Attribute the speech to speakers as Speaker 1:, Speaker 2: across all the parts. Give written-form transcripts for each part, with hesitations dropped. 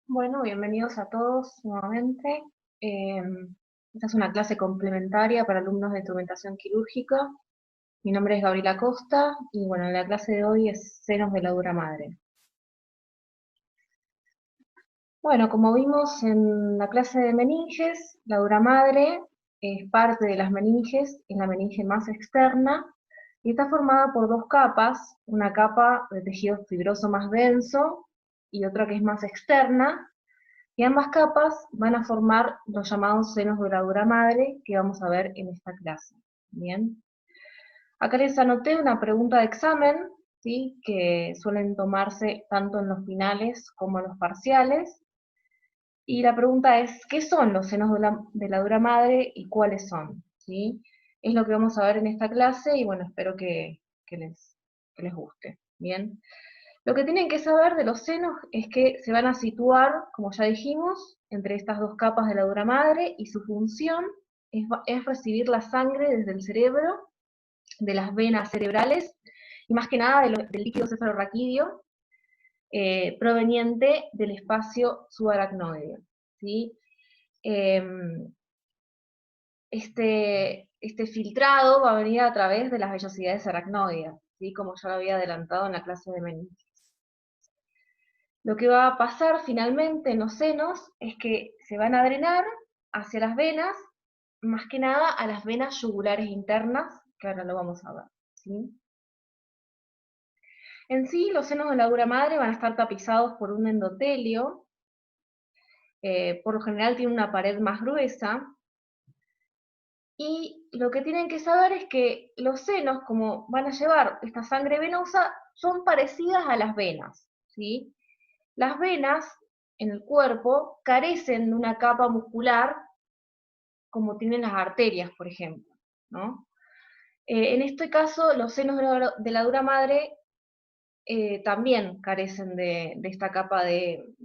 Speaker 1: Bueno, bienvenidos a todos nuevamente. Eh, Esta es una clase complementaria para alumnos de instrumentación quirúrgica. Mi nombre es Gabriela Costa y bueno, la clase de hoy es senos de la dura madre. Bueno, como vimos en la clase de meninges, la dura madre es parte de las meninges, es la meninge más externa y está formada por dos capas, una capa de tejido fibroso más denso y otra que es más externa. Y ambas capas van a formar los llamados senos de la dura madre que vamos a ver en esta clase. Bien. Acá les anoté una pregunta de examen, ¿sí? Que suelen tomarse tanto en los finales como en los parciales. Y la pregunta es, ¿qué son los senos de la dura madre y cuáles son? ¿Sí? Es lo que vamos a ver en esta clase y bueno, espero que les guste. Bien. Lo que tienen que saber de los senos es que se van a situar, como ya dijimos, entre estas dos capas de la dura madre y su función es recibir la sangre desde el cerebro, de las venas cerebrales y más que nada del líquido cefalorraquídeo proveniente del espacio subaracnoideo. ¿Sí? Em, este filtrado va a venir a través de las vellosidades aracnoideas, ¿sí? Como ya lo había adelantado en la clase de meninges. Lo que va a pasar finalmente en los senos es que se van a drenar hacia las venas, más que nada a las venas yugulares internas, que ahora lo vamos a ver. ¿Sí? En sí, los senos de la dura madre van a estar tapizados por un endotelio, por lo general tiene una pared más gruesa, y lo que tienen que saber es que los senos, como van a llevar esta sangre venosa, son parecidas a las venas. ¿Sí? Las venas en el cuerpo carecen de una capa muscular como tienen las arterias, por ejemplo, ¿no? En este caso, los senos de la dura madre también carecen de esta capa de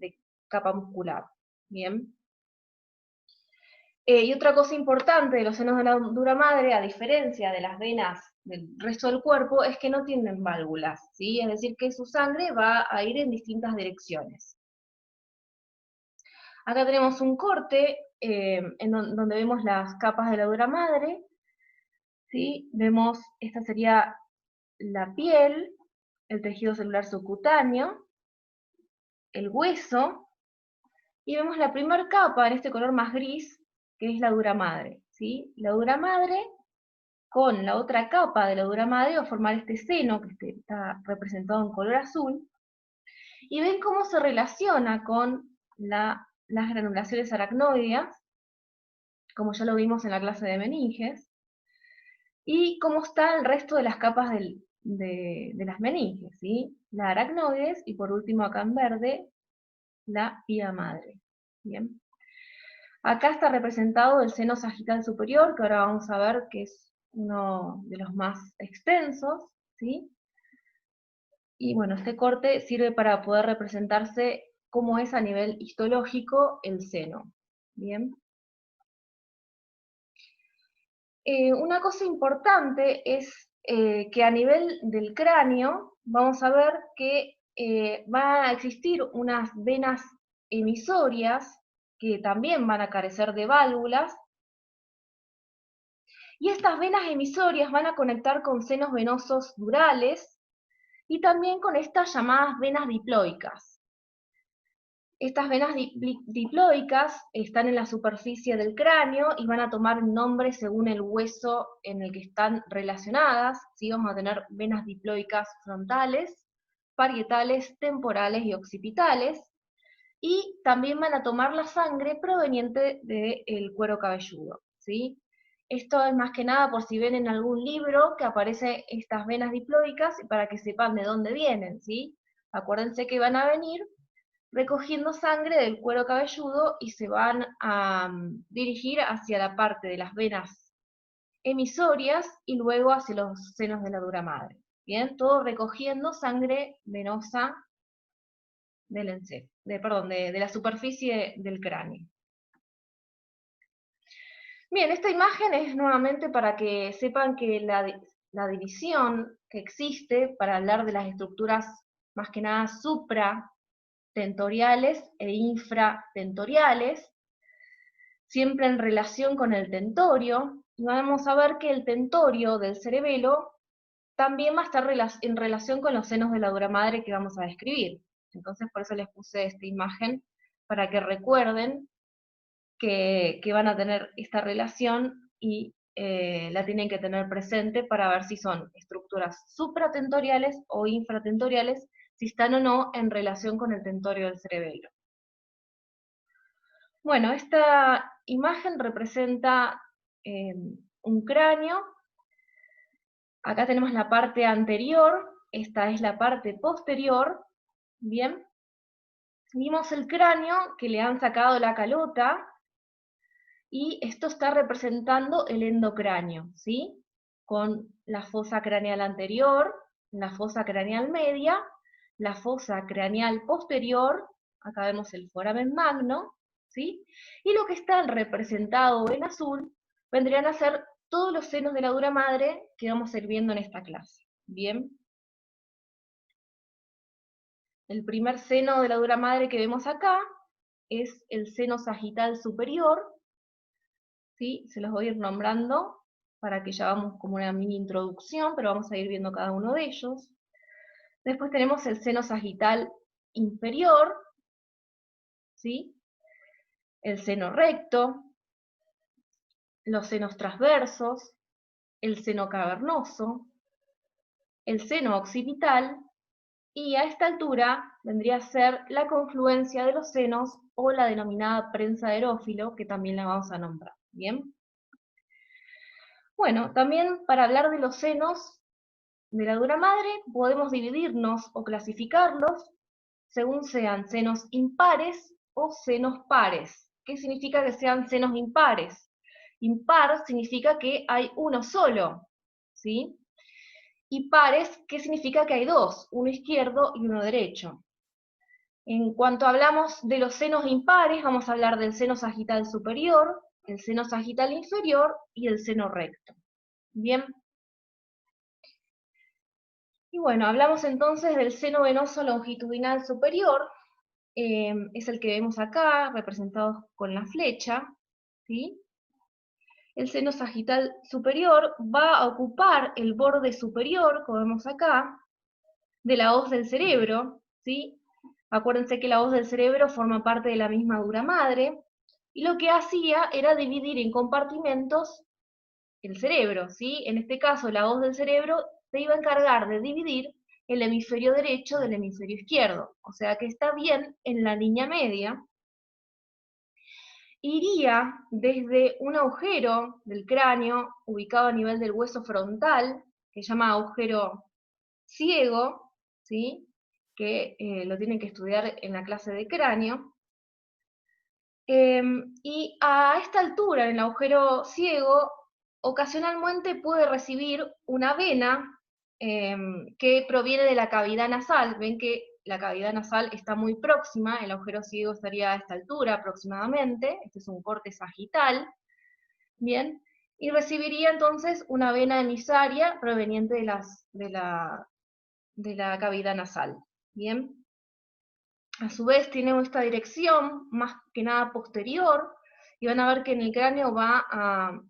Speaker 1: capa muscular, ¿bien? Y otra cosa importante de los senos de la dura madre, a diferencia de las venas del resto del cuerpo, es que no tienen válvulas, ¿sí? Es decir, que su sangre va a ir en distintas direcciones. Acá tenemos un corte donde vemos las capas de la dura madre, ¿sí? Vemos, esta sería la piel, el tejido celular subcutáneo, el hueso, y vemos la primera capa en este color más gris, que es la dura madre, ¿sí? La dura madre con la otra capa de la dura madre va a formar este seno, que está representado en color azul, y ven cómo se relaciona con las granulaciones aracnoideas, como ya lo vimos en la clase de meninges, y cómo está el resto de las capas de las meninges, ¿sí? La aracnoides, y por último acá en verde, la pía madre. Bien. Acá está representado el seno sagital superior, que ahora vamos a ver que es uno de los más extensos, ¿sí? Y bueno, este corte sirve para poder representarse cómo es a nivel histológico el seno. Bien. Una cosa importante es que a nivel del cráneo vamos a ver que van a existir unas venas emisorias que también van a carecer de válvulas, y estas venas emisorias van a conectar con senos venosos durales y también con estas llamadas venas diploicas. Estas venas diploicas están en la superficie del cráneo y van a tomar nombre según el hueso en el que están relacionadas. ¿Sí? Vamos a tener venas diploicas frontales, parietales, temporales y occipitales. Y también van a tomar la sangre proveniente del cuero cabelludo. ¿Sí? Esto es más que nada por si ven en algún libro que aparecen estas venas diploicas para que sepan de dónde vienen. ¿Sí? Acuérdense que van a venir recogiendo sangre del cuero cabelludo y se van a dirigir hacia la parte de las venas emisorias y luego hacia los senos de la dura madre. Bien, todo recogiendo sangre venosa de la superficie del cráneo. Bien, esta imagen es nuevamente para que sepan que la división que existe para hablar de las estructuras más que nada tentoriales e infratentoriales, siempre en relación con el tentorio, y vamos a ver que el tentorio del cerebelo también va a estar en relación con los senos de la dura madre que vamos a describir. Entonces por eso les puse esta imagen, para que recuerden que van a tener esta relación y la tienen que tener presente para ver si son estructuras supratentoriales o infratentoriales, si están o no en relación con el tentorio del cerebelo. Bueno, esta imagen representa un cráneo. Acá tenemos la parte anterior, esta es la parte posterior, ¿bien? Vimos el cráneo que le han sacado la calota, y esto está representando el endocráneo, ¿sí? Con la fosa craneal anterior, la fosa craneal media, la fosa craneal posterior, acá vemos el foramen magno, ¿sí? Y lo que está representado en azul vendrían a ser todos los senos de la dura madre que vamos a ir viendo en esta clase, ¿bien? El primer seno de la dura madre que vemos acá es el seno sagital superior, ¿sí? Se los voy a ir nombrando para que ya vamos como una mini introducción, pero vamos a ir viendo cada uno de ellos. Después tenemos el seno sagital inferior, ¿sí? El seno recto, los senos transversos, el seno cavernoso, el seno occipital, y a esta altura vendría a ser la confluencia de los senos o la denominada prensa de Erófilo, que también la vamos a nombrar, ¿bien? Bueno, también para hablar de los senos de la dura madre podemos dividirnos o clasificarlos según sean senos impares o senos pares. ¿Qué significa que sean senos impares? Impar significa que hay uno solo, ¿sí? Y pares, ¿qué significa que hay dos? Uno izquierdo y uno derecho. En cuanto hablamos de los senos impares, vamos a hablar del seno sagital superior, el seno sagital inferior y el seno recto. Bien. Y bueno, hablamos entonces del seno venoso longitudinal superior, es el que vemos acá, representado con la flecha, ¿sí? El seno sagital superior va a ocupar el borde superior, como vemos acá, de la hoz del cerebro, ¿sí? Acuérdense que la hoz del cerebro forma parte de la misma dura madre, y lo que hacía era dividir en compartimentos el cerebro, ¿sí? En este caso, la hoz del cerebro se iba a encargar de dividir el hemisferio derecho del hemisferio izquierdo, o sea que está bien en la línea media. Iría desde un agujero del cráneo ubicado a nivel del hueso frontal, que se llama agujero ciego, ¿sí? Que lo tienen que estudiar en la clase de cráneo. Y a esta altura, en el agujero ciego, ocasionalmente puede recibir una vena que proviene de la cavidad nasal. Ven que la cavidad nasal está muy próxima, el agujero ciego estaría a esta altura aproximadamente, este es un corte sagital, ¿bien? Y recibiría entonces una vena emisaria proveniente de la cavidad nasal, ¿bien? A su vez tiene esta dirección, más que nada posterior, y van a ver que en el cráneo va a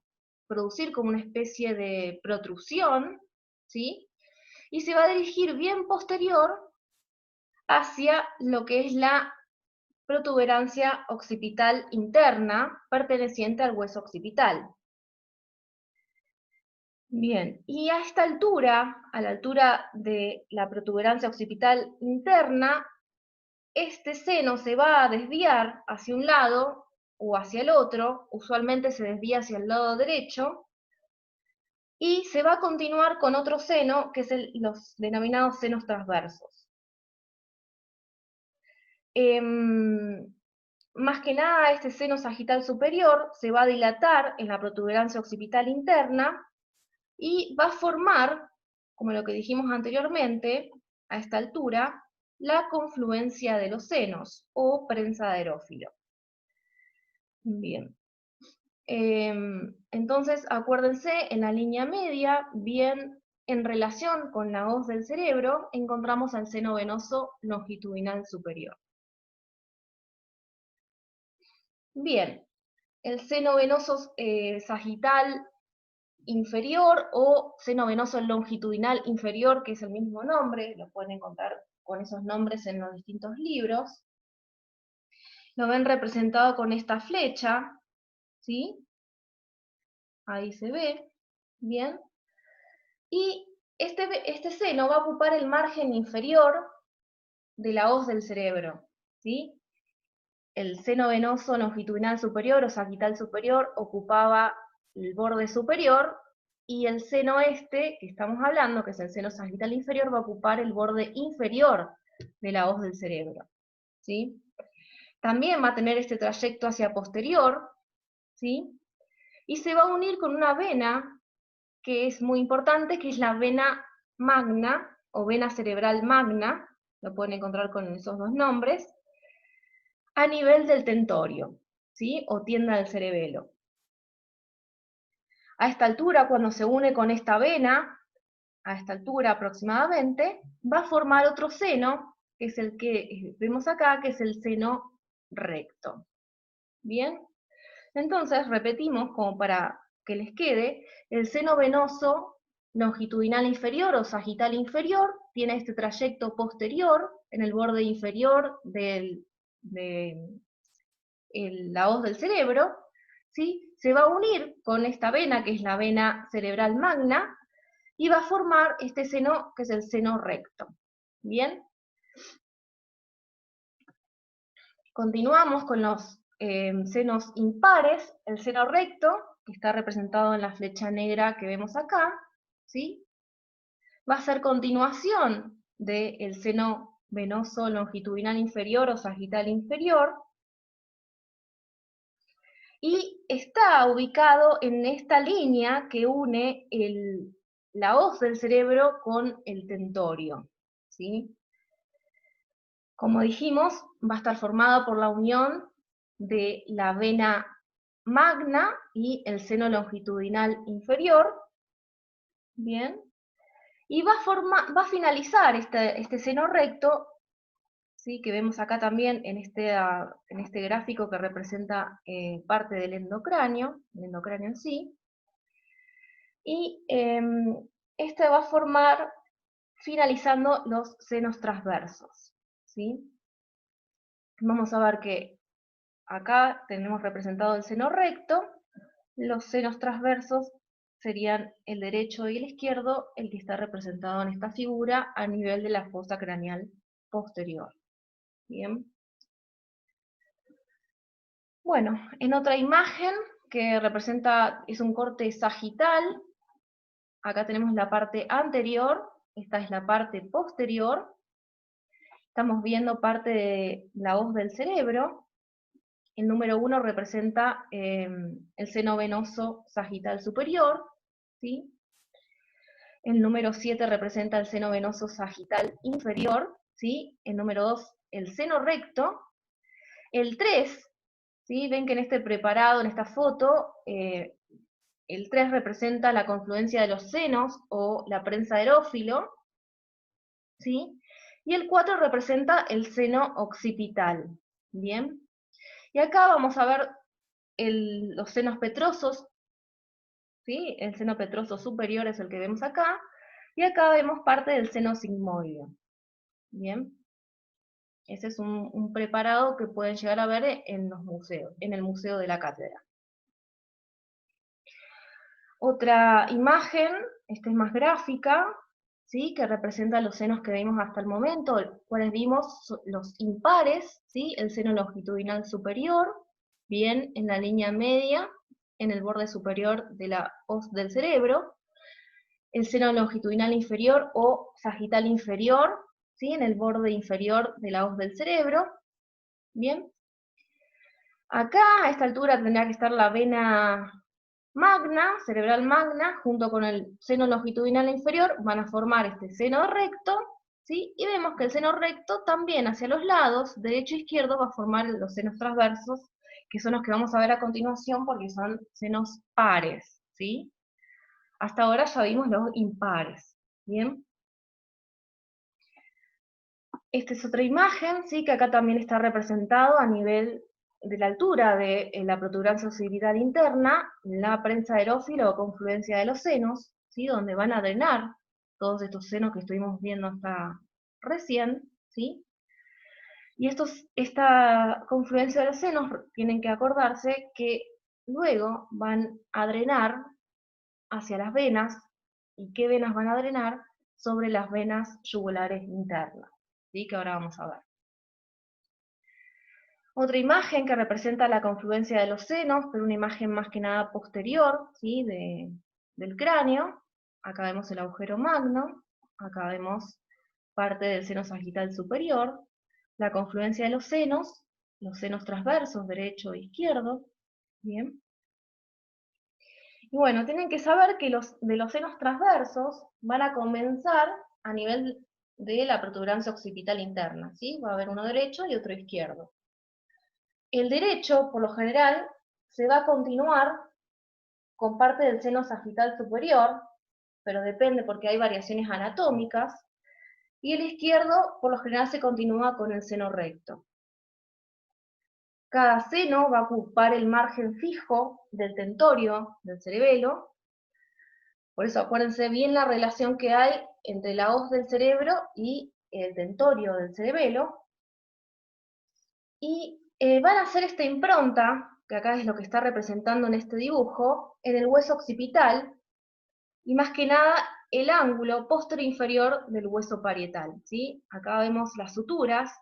Speaker 1: producir como una especie de protrusión, ¿sí? Y se va a dirigir bien posterior hacia lo que es la protuberancia occipital interna, perteneciente al hueso occipital. Bien, y a esta altura, a la altura de la protuberancia occipital interna, este seno se va a desviar hacia un lado o hacia el otro, usualmente se desvía hacia el lado derecho, y se va a continuar con otro seno, que es los denominados senos transversos. Más que nada, este seno sagital superior se va a dilatar en la protuberancia occipital interna y va a formar, como lo que dijimos anteriormente, a esta altura, la confluencia de los senos, o prensa de Erófilo. Bien. Entonces, acuérdense, en la línea media, bien en relación con la hoz del cerebro, encontramos al seno venoso longitudinal superior. Bien, el seno venoso sagital inferior o seno venoso longitudinal inferior, que es el mismo nombre, lo pueden encontrar con esos nombres en los distintos libros. Lo ven representado con esta flecha, ¿sí? Ahí se ve, bien. Y este seno va a ocupar el margen inferior de la hoz del cerebro, ¿sí? El seno venoso longitudinal superior o sagital superior ocupaba el borde superior, y el seno que estamos hablando, que es el seno sagital inferior, va a ocupar el borde inferior de la hoz del cerebro, ¿sí? También va a tener este trayecto hacia posterior, ¿sí? Y se va a unir con una vena que es muy importante, que es la vena magna, o vena cerebral magna, lo pueden encontrar con esos dos nombres, a nivel del tentorio, ¿sí? O tienda del cerebelo. A esta altura, cuando se une con esta vena, a esta altura aproximadamente, va a formar otro seno, que es el que vemos acá, que es el seno recto. ¿Bien? Entonces, repetimos, como para que les quede, el seno venoso longitudinal inferior o sagital inferior tiene este trayecto posterior en el borde inferior de la hoz del cerebro, ¿sí? Se va a unir con esta vena, que es la vena cerebral magna, y va a formar este seno, que es el seno recto. ¿Bien? Continuamos con los senos impares. El seno recto, que está representado en la flecha negra que vemos acá, ¿sí? Va a ser continuación del seno venoso longitudinal inferior o sagital inferior, y está ubicado en esta línea que une la hoz del cerebro con el tentorio, ¿sí? Como dijimos, va a estar formado por la unión de la vena magna y el seno longitudinal inferior, ¿bien? Y va a finalizar este seno recto, ¿sí? Que vemos acá también en este gráfico que representa parte del endocráneo, el endocráneo en sí, y este va a formar finalizando los senos transversos, ¿sí? Vamos a ver que acá tenemos representado el seno recto, los senos transversos serían el derecho y el izquierdo, el que está representado en esta figura a nivel de la fosa craneal posterior. Bien. Bueno, en otra imagen que representa, es un corte sagital, acá tenemos la parte anterior, esta es la parte posterior, estamos viendo parte de la hoz del cerebro. El número 1 representa el seno venoso sagital superior, ¿sí? El número 7 representa el seno venoso sagital inferior, ¿sí? El número 2, el seno recto. El 3, ¿sí? Ven que en este preparado, en esta foto, el 3 representa la confluencia de los senos o la prensa aerófilo, ¿sí? Y el 4 representa el seno occipital, ¿bien? Y acá vamos a ver los senos petrosos, ¿sí? El seno petroso superior es el que vemos acá, y acá vemos parte del seno sigmoide, ¿bien? Ese es un preparado que pueden llegar a ver en los museos, en el Museo de la Cátedra. Otra imagen, esta es más gráfica, ¿sí? Que representa los senos que vimos hasta el momento, cuales vimos los impares, ¿sí? El seno longitudinal superior, bien en la línea media, en el borde superior de la hoz del cerebro, el seno longitudinal inferior o sagital inferior, ¿sí? En el borde inferior de la hoz del cerebro, bien. Acá, a esta altura, tendría que estar la vena magna, cerebral magna, junto con el seno longitudinal inferior, van a formar este seno recto, ¿sí? Y vemos que el seno recto también hacia los lados, derecho e izquierdo, va a formar los senos transversos, que son los que vamos a ver a continuación porque son senos pares, ¿sí? Hasta ahora ya vimos los impares, ¿bien? Esta es otra imagen, ¿sí? Que acá también está representado a nivel de la altura de la protuberancia occipital interna, la prensa aerófila o confluencia de los senos, ¿sí? Donde van a drenar todos estos senos que estuvimos viendo hasta recién, ¿sí? Y esta confluencia de los senos tienen que acordarse que luego van a drenar hacia las venas. ¿Y qué venas van a drenar? Sobre las venas yugulares internas, ¿sí? Que ahora vamos a ver. Otra imagen que representa la confluencia de los senos, pero una imagen más que nada posterior, ¿sí? Del cráneo. Acá vemos el agujero magno, acá vemos parte del seno sagital superior, la confluencia de los senos transversos, derecho e izquierdo, ¿bien? Y bueno, tienen que saber que de los senos transversos van a comenzar a nivel de la protuberancia occipital interna, ¿sí? Va a haber uno derecho y otro izquierdo. El derecho, por lo general, se va a continuar con parte del seno sagital superior, pero depende porque hay variaciones anatómicas, y el izquierdo, por lo general, se continúa con el seno recto. Cada seno va a ocupar el margen fijo del tentorio, del cerebelo. Por eso acuérdense bien la relación que hay entre la hoz del cerebro y el tentorio del cerebelo. Y van a hacer esta impronta, que acá es lo que está representando en este dibujo, en el hueso occipital, y más que nada el ángulo posterior inferior del hueso parietal, ¿sí? Acá vemos las suturas,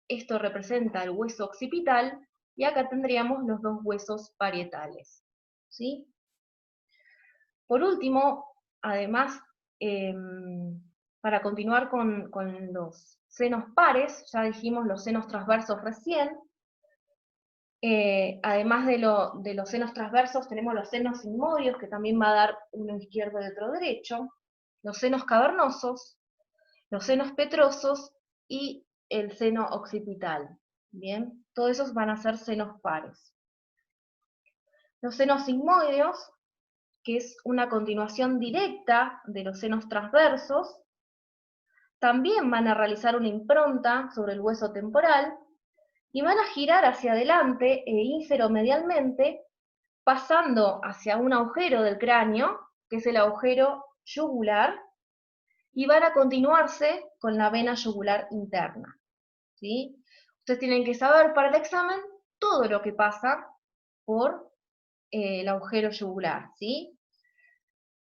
Speaker 1: esto representa el hueso occipital, y acá tendríamos los dos huesos parietales, ¿sí? Por último, además, para continuar con los senos pares, ya dijimos los senos transversos recién, además de los senos transversos tenemos los senos sigmoides, que también va a dar uno izquierdo y otro derecho, los senos cavernosos, los senos petrosos y el seno occipital. Bien, todos esos van a ser senos pares. Los senos sigmoides, que es una continuación directa de los senos transversos, también van a realizar una impronta sobre el hueso temporal y van a girar hacia adelante e inferomedialmente, pasando hacia un agujero del cráneo, que es el agujero yugular, y van a continuarse con la vena yugular interna, ¿sí? Ustedes tienen que saber para el examen todo lo que pasa por el agujero yugular, ¿sí?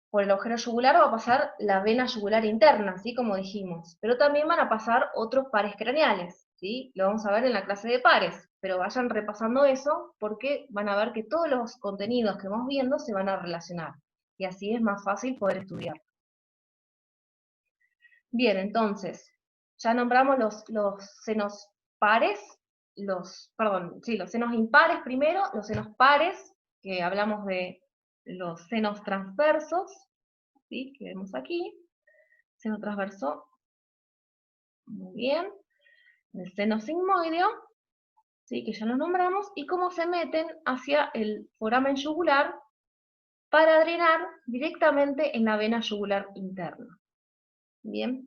Speaker 1: Por el agujero yugular va a pasar la vena yugular interna, ¿sí? Como dijimos, pero también van a pasar otros pares craneales, ¿sí? Lo vamos a ver en la clase de pares, pero vayan repasando eso porque van a ver que todos los contenidos que vamos viendo se van a relacionar, y así es más fácil poder estudiar. Bien, entonces, ya nombramos los senos pares, los senos impares primero, los senos pares, que hablamos de los senos transversos, ¿sí? Que vemos aquí, seno transverso, muy bien, el seno sigmoideo, ¿sí? Que ya lo nombramos, y cómo se meten hacia el foramen yugular para drenar directamente en la vena yugular interna. Bien.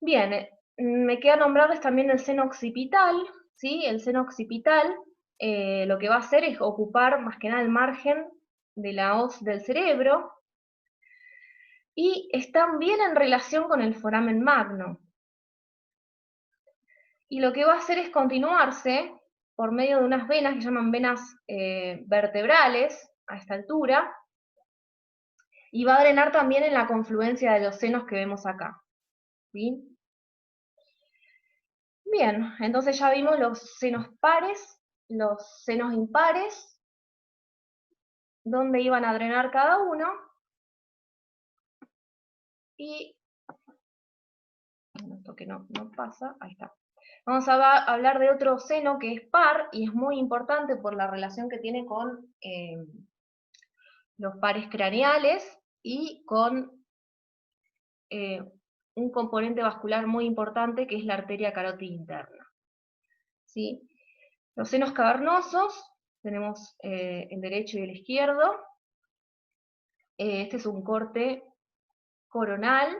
Speaker 1: Bien, me queda nombrarles también el seno occipital, ¿sí? El seno occipital lo que va a hacer es ocupar más que nada el margen de la hoz del cerebro, y están bien en relación con el foramen magno. Y lo que va a hacer es continuarse por medio de unas venas que llaman venas vertebrales, a esta altura, y va a drenar también en la confluencia de los senos que vemos acá, ¿sí? Bien, entonces ya vimos los senos pares, los senos impares, dónde iban a drenar cada uno, y esto que no pasa, ahí está. Vamos a hablar de otro seno que es par, y es muy importante por la relación que tiene con los pares craneales y con un componente vascular muy importante que es la arteria carótida interna, ¿sí? Los senos cavernosos tenemos el derecho y el izquierdo. Este es un corte coronal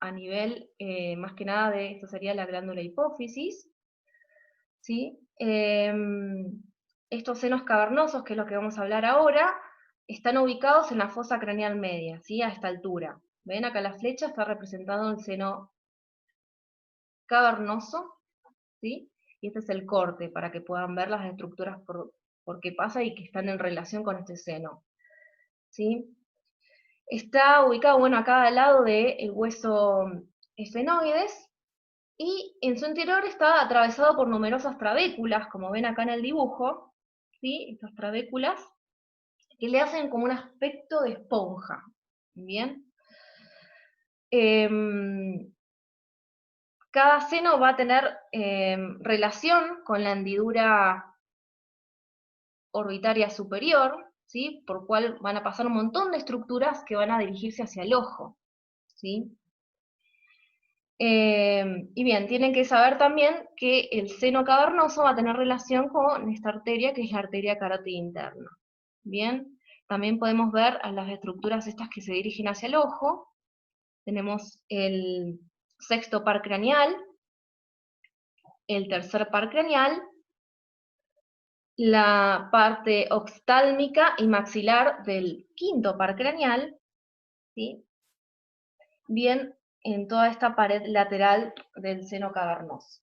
Speaker 1: a nivel, más que nada, de esto sería la glándula hipófisis, ¿sí? Estos senos cavernosos, que es lo que vamos a hablar ahora, están ubicados en la fosa craneal media, ¿sí? A esta altura. ¿Ven? Acá la flecha está representando el seno cavernoso, ¿sí? Y este es el corte, para que puedan ver las estructuras por qué pasa y que están en relación con este seno, ¿sí? Está ubicado, bueno, acá al lado del hueso esfenoides, y en su interior está atravesado por numerosas trabéculas, como ven acá en el dibujo, ¿sí? Estas trabéculas, que le hacen como un aspecto de esponja, ¿bien? Cada seno va a tener relación con la hendidura orbitaria superior, ¿sí? Por cual van a pasar un montón de estructuras que van a dirigirse hacia el ojo, ¿sí? Y bien, tienen que saber también que el seno cavernoso va a tener relación con esta arteria, que es la arteria carótida interna. Bien, también podemos ver a las estructuras estas que se dirigen hacia el ojo. Tenemos el sexto par craneal, el tercer par craneal, la parte oftálmica y maxilar del quinto par craneal, ¿sí? Bien, en toda esta pared lateral del seno cavernoso.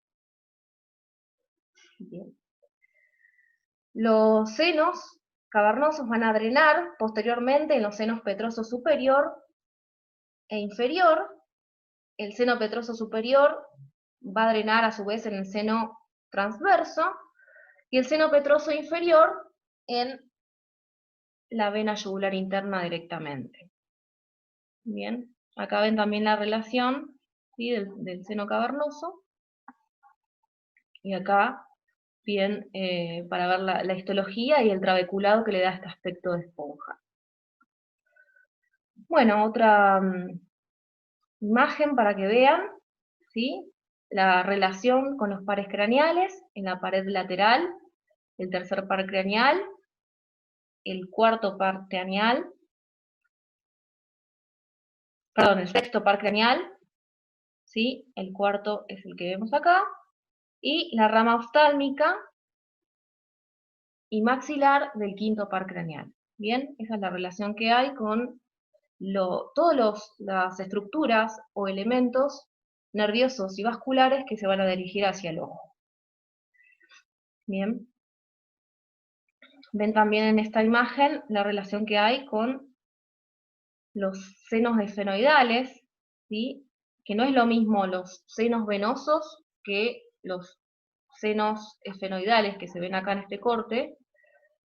Speaker 1: Bien. Los senos cavernosos van a drenar posteriormente en los senos petroso superior e inferior. El seno petroso superior va a drenar a su vez en el seno transverso, y el seno petroso inferior en la vena yugular interna directamente. Bien, acá ven también la relación, ¿sí? del seno cavernoso, y acá bien para ver la histología y el trabeculado que le da este aspecto de esponja. Bueno, otra imagen para que vean, ¿sí? La relación con los pares craneales en la pared lateral, el tercer par craneal, el cuarto par craneal, perdón, el sexto par craneal, ¿sí? El cuarto es el que vemos acá, y la rama oftálmica y maxilar del quinto par craneal. Bien, esa es la relación que hay con todas las estructuras o elementos nerviosos y vasculares que se van a dirigir hacia el ojo. Bien. Ven también en esta imagen la relación que hay con los senos esfenoidales, ¿sí? Que no es lo mismo los senos venosos que los senos esfenoidales que se ven acá en este corte,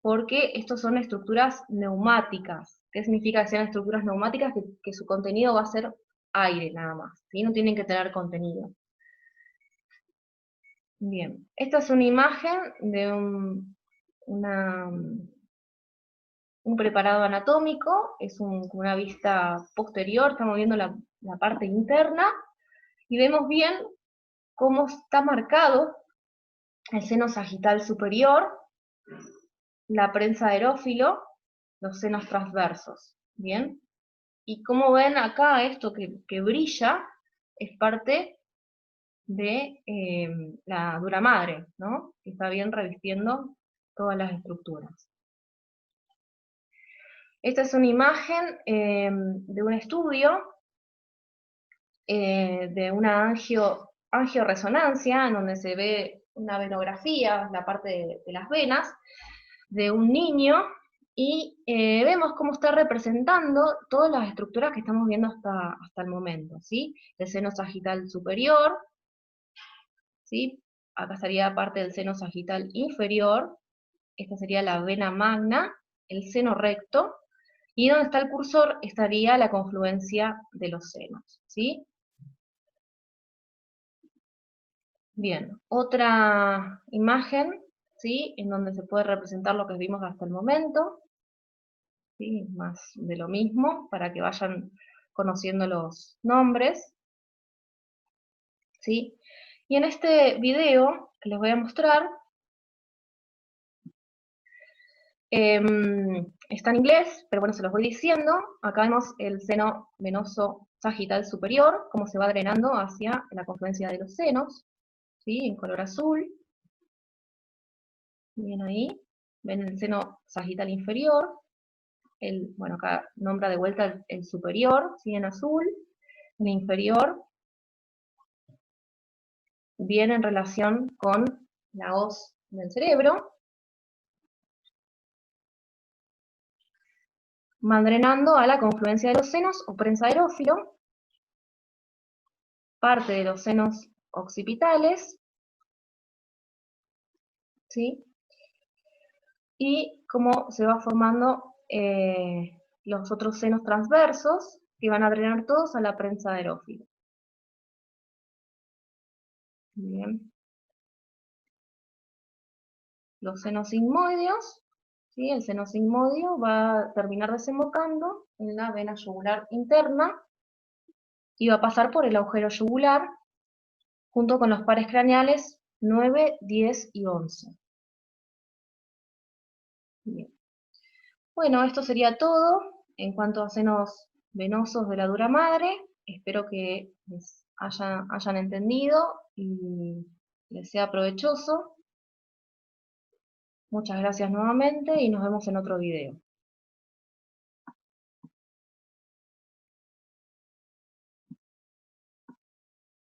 Speaker 1: porque estos son estructuras neumáticas. ¿Qué significa que sean estructuras neumáticas? Que su contenido va a ser aire nada más, ¿sí? No tienen que tener contenido. Bien, esta es una imagen de un preparado anatómico, es una vista posterior, estamos viendo la parte interna, y vemos bien cómo está marcado el seno sagital superior, la prensa aerófilo, los senos transversos, ¿bien? Y como ven acá, esto que brilla es parte de la dura madre, ¿no? Que está bien revistiendo todas las estructuras. Esta es una imagen de un estudio de una angioresonancia, en donde se ve una venografía, la parte de las venas, de un niño, y vemos cómo está representando todas las estructuras que estamos viendo hasta el momento, ¿sí? El seno sagital superior, ¿sí? Acá estaría parte del seno sagital inferior, esta sería la vena magna, el seno recto, y donde está el cursor estaría la confluencia de los senos, ¿sí? Bien, otra imagen, ¿sí? En donde se puede representar lo que vimos hasta el momento, ¿sí? Más de lo mismo, para que vayan conociendo los nombres, ¿sí? Y en este video que les voy a mostrar, Está en inglés, pero bueno, se los voy diciendo. Acá vemos el seno venoso sagital superior, cómo se va drenando hacia la confluencia de los senos, ¿sí? En color azul. Bien ahí. Ven el seno sagital inferior. Bueno, acá nombra de vuelta el superior, ¿sí? En azul. El inferior, bien en relación con la hoz del cerebro. Van drenando a la confluencia de los senos o prensa aerófilo, parte de los senos occipitales, ¿sí? Y cómo se va formando los otros senos transversos, que van a drenar todos a la prensa aerófila. Bien. Los senos sigmoideos, ¿sí? El seno sigmoideo va a terminar desembocando en la vena yugular interna y va a pasar por el agujero yugular junto con los pares craneales 9, 10 y 11. Bien. Bueno, esto sería todo en cuanto a senos venosos de la dura madre. Espero que les hayan entendido y les sea provechoso. Muchas gracias nuevamente y nos vemos en otro video.